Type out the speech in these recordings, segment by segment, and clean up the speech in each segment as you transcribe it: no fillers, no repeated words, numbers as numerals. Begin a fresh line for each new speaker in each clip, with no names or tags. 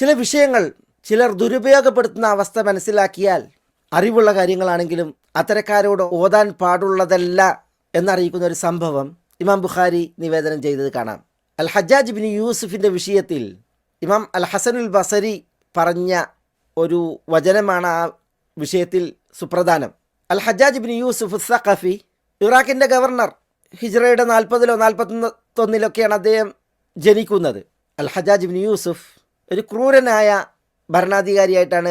ചില വിഷയങ്ങൾ ചിലർ ദുരുപയോഗപ്പെടുത്തുന്ന അവസ്ഥ മനസ്സിലാക്കിയാൽ അറിവുള്ള കാര്യങ്ങളാണെങ്കിലും അത്തരക്കാരോട് ഓതാൻ പാടുള്ളതല്ല എന്നറിയിക്കുന്ന ഒരു സംഭവം ഇമാം ബുഖാരി നിവേദനം ചെയ്തത് കാണാം. അൽ ഹജ്ജാജ് ബിൻ യൂസുഫിൻ്റെ വിഷയത്തിൽ ഇമാം അൽ ഹസനുൽ ബസരി പറഞ്ഞ ഒരു വചനമാണ് ആ വിഷയത്തിൽ സുപ്രധാനം. അൽ ഹജ്ജാജ് ബിൻ യൂസുഫ് സഖഫി, ഇറാഖിൻ്റെ ഗവർണർ, ഹിജ്റയുടെ 40-ലോ 41-ലൊക്കെയാണ് അദ്ദേഹം ജനിക്കുന്നത്. അൽ ഹജ്ജാജ് ബിൻ യൂസുഫ് ഒരു ക്രൂരനായ ഭരണാധികാരിയായിട്ടാണ്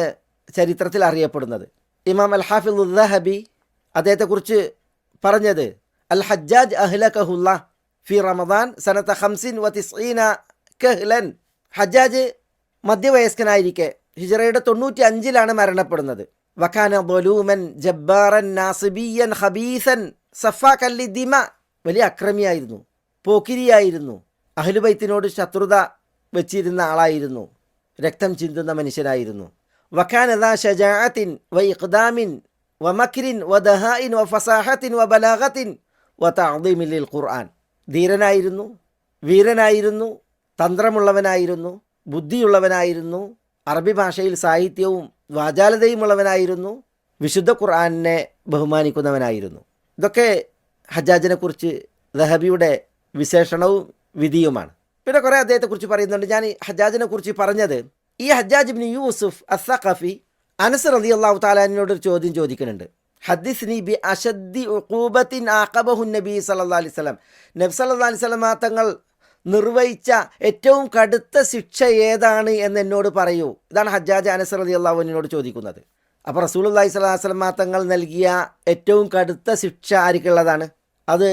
ചരിത്രത്തിൽ അറിയപ്പെടുന്നത്. ഇമാം അൽ ഹാഫിദ് ദഹബി അദ്ദേഹത്തെക്കുറിച്ച് പറഞ്ഞത്, അൽ ഹജ്ജാജ് അഹ്ലകഹുല്ല ഫി റമദാൻ സനത 95 കഹ്ലൻ. ഹജ്ജാജ് മധ്യവയസ്കനായിരിക്കെ ഹിജ്റയുടെ 95-ലാണ് മരണപ്പെടുന്നത്. വഖാന ദലൂമൻ ജബ്ബാറൻ നാസിബിയൻ ഖബീസൻ സഫാക്കൻ ലിദിമ. വലിയ അക്രമിയായിരുന്നു, പോക്കിരിയായിരുന്നു, അഹ്ലുബൈത്തിനോട് ശത്രുത വെച്ചിരുന്ന ആളായിരുന്നു, രക്തം ചിന്തുന്ന മനുഷ്യനായിരുന്നു. വഖാന ദാ ശജാഅത്തിൻ വ ഇഖ്ദാമിൻ വ മക്രിൻ വ ദഹാഇൻ വ ഫസാഹത്തിൻ വ ബലാഗത്തിൻ വ തഅദീമിൻ ലിൽ ഖുർആൻ. ധീരനായിരുന്നു, വീരനായിരുന്നു, തന്ത്രമുള്ളവനായിരുന്നു, ബുദ്ധിയുള്ളവനായിരുന്നു, അറബി ഭാഷയിൽ സാഹിത്യവും വാചാലതയും ഉള്ളവനായിരുന്നു, വിശുദ്ധ ഖുർആനിനെ ബഹുമാനിക്കുന്നവനായിരുന്നു. ഇതൊക്കെ ഹജ്ജാജിനെക്കുറിച്ച് ദഹബിയുടെ വിശേഷണവും വിധിയുമാണ്. പിന്നെ കുറേ അദ്ദേഹത്തെക്കുറിച്ച് പറയുന്നുണ്ട്. ഞാൻ ഈ ഹജ്ജാജിനെ കുറിച്ച് പറഞ്ഞത്, ഈ ഹജ്ജാജ് ഇബ്നു യൂസുഫ് അസ്സഖഫി അനസ് റളിയല്ലാഹു തആല അൻഹുവിനോട് ഒരു ചോദ്യം ചോദിക്കുന്നുണ്ട്. ഹദ്ദിസ്നി ബി അശദ്ദി ഉഖൂബത്തിൻ ആഖബഹു നബി സല്ലല്ലാഹു അലൈഹി വസല്ലം. നബി സല്ലല്ലാഹു അലൈഹി വസല്ലം തങ്ങൾ നിർവഹിച്ച ഏറ്റവും കടുത്ത ശിക്ഷ ഏതാണ് എന്ന് എന്നോട് പറയൂ. ഇതാണ് ഹജ്ജാജ് അനസ് റളിയല്ലാഹു അൻഹുവിനോട് ചോദിക്കുന്നത്. അപ്പോൾ റസൂലുള്ളാഹി സ്വല്ലല്ലാഹു അലൈഹി വസല്ലം തങ്ങൾ നൽകിയ ഏറ്റവും കടുത്ത ശിക്ഷ ആർക്കുള്ളതാണ്? അത്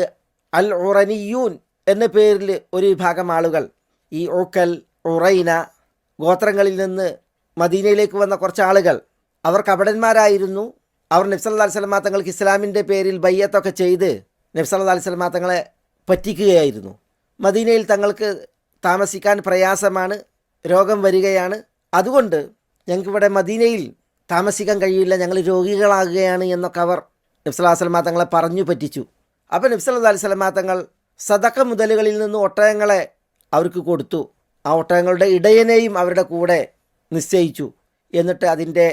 അൽ ഉറനിയൂൻ എന്ന പേരിൽ ഒരു വിഭാഗം ആളുകൾ, ഈ ഉക്കൽ, ഉറൈന ഗോത്രങ്ങളിൽ നിന്ന് മദീനയിലേക്ക് വന്ന കുറച്ച് ആളുകൾ, അവർ കപടന്മാരായിരുന്നു. അവർ നബി സല്ലല്ലാഹു അലൈഹി വസല്ലം തങ്ങൾക്ക് ഇസ്ലാമിൻ്റെ പേരിൽ ബയ്യത്തൊക്കെ ചെയ്ത് നബി സല്ലല്ലാഹു അലൈഹി വസല്ലം തങ്ങളെ പറ്റിക്കുകയായിരുന്നു. മദീനയിൽ തങ്ങൾക്ക് താമസിക്കാൻ പ്രയാസമാണ്, രോഗം വരികയാണ്, അതുകൊണ്ട് ഞങ്ങൾക്കിവിടെ മദീനയിൽ താമസിക്കാൻ കഴിയില്ല, ഞങ്ങൾ രോഗികളാകുകയാണ് എന്നൊക്കെ അവർ നബി സല്ലല്ലാഹു അലൈഹി വസല്ലം തങ്ങളെ പറഞ്ഞു പറ്റിച്ചു. അപ്പോൾ നബി സല്ലല്ലാഹു അലൈഹി വസല്ലം തങ്ങൾ സദഖ മുതലുകളിൽ നിന്ന് ഒട്ടകങ്ങളെ അവർക്ക് കൊടുത്തു. ആ ഒട്ടകങ്ങളുടെ ഇടയനെയും അവരുടെ കൂടെ നിശ്ചയിച്ചു. എന്നിട്ട് അതിൻ്റെ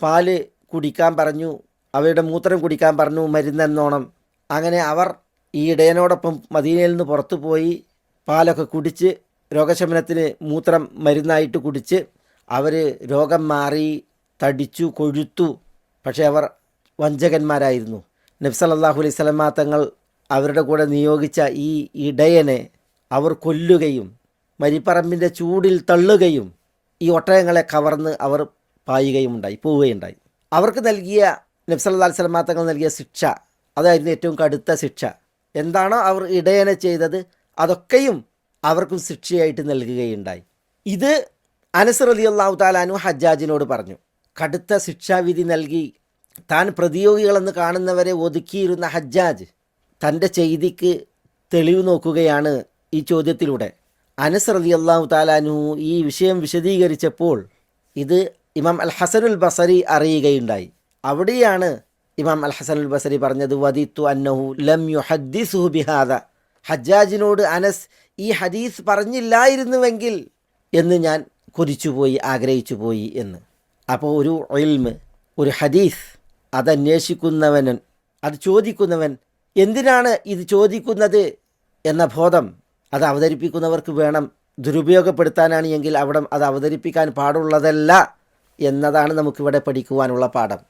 പാല് കുടിക്കാൻ പറഞ്ഞു, അവയുടെ മൂത്രം കുടിക്കാൻ പറഞ്ഞു, മരുന്നെന്നോണം. അങ്ങനെ അവർ ഈ ഇടയനോടൊപ്പം മദീനയിൽ നിന്ന് പുറത്തു പോയി പാലൊക്കെ കുടിച്ച് രോഗശമനത്തിന് മൂത്രം മരുന്നായിട്ട് കുടിച്ച് അവർ രോഗം മാറി, തടിച്ചു, കൊഴുത്തു. പക്ഷേ അവർ വഞ്ചകന്മാരായിരുന്നു. നബി സല്ലല്ലാഹു അലൈഹി വസല്ലം തങ്ങൾ അവരുടെ കൂടെ നിയോഗിച്ച ഈ ഇടയനെ അവർ കൊല്ലുകയും മരിപ്പറമ്പിൻ്റെ ചൂടിൽ തള്ളുകയും ഈ ഒട്ടകങ്ങളെ കവർന്ന് അവർ പോവുകയുണ്ടായി. അവർക്ക് നൽകിയ നബി സല്ലല്ലാഹു അലൈഹി വസല്ലം തങ്ങൾ നൽകിയ ശിക്ഷ അതായിരുന്നു ഏറ്റവും കടുത്ത ശിക്ഷ. എന്താണോ അവർ ഇടയനെ ചെയ്തത് അതൊക്കെയും അവർക്കും ശിക്ഷയായിട്ട് നൽകുകയുണ്ടായി. ഇത് അനസ് റളിയല്ലാഹു തആല അൻഹു ഹജ്ജാജിനോട് പറഞ്ഞു. കടുത്ത ശിക്ഷാവിധി നൽകി താൻ പ്രതിയോഗികളെന്ന് കാണുന്നവരെ ഒതുക്കിയിരുന്ന ഹജ്ജാജ് തൻ്റെ ചെയ്തിക്ക് തെളിവ് നോക്കുകയാണ് ഈ ചോദ്യത്തിലൂടെ. അനസ് റളിയല്ലാഹു തആല അൻഹു ഈ വിഷയം വിശദീകരിച്ചപ്പോൾ ഇത് ഇമാം അൽ ഹസനുൽ ബസരി അറിയുകയുണ്ടായി. അവിടെയാണ് ഇമാം അൽ ഹസനുൽ ബസരി പറഞ്ഞത്, വദിത്തു അന്നഹു ലം യുഹദ്ദിസുഹു ബിഹാദ. ഹജ്ജാജിനോട് അനസ് ഈ ഹദീസ് പറഞ്ഞില്ലായിരുന്നുവെങ്കിൽ എന്ന് ഞാൻ കൊതിച്ചുപോയി, ആഗ്രഹിച്ചുപോയി എന്ന്. അപ്പോൾ ഒരു ഇൽമ്, ഒരു ഹദീസ് അതന്വേഷിക്കുന്നവൻ, അത് ചോദിക്കുന്നവൻ എന്തിനാണ് ഇത് ചോദിക്കുന്നത് എന്ന ബോധം അത് അവതരിപ്പിക്കുന്നവർക്ക് വേണം. ദുരുപയോഗപ്പെടുത്താനാണ് എങ്കിൽ അവിടെ അത് അവതരിപ്പിക്കാൻ പാടുള്ളതല്ല എന്നതാണ് നമുക്കിവിടെ പഠിക്കുവാനുള്ള പാഠം.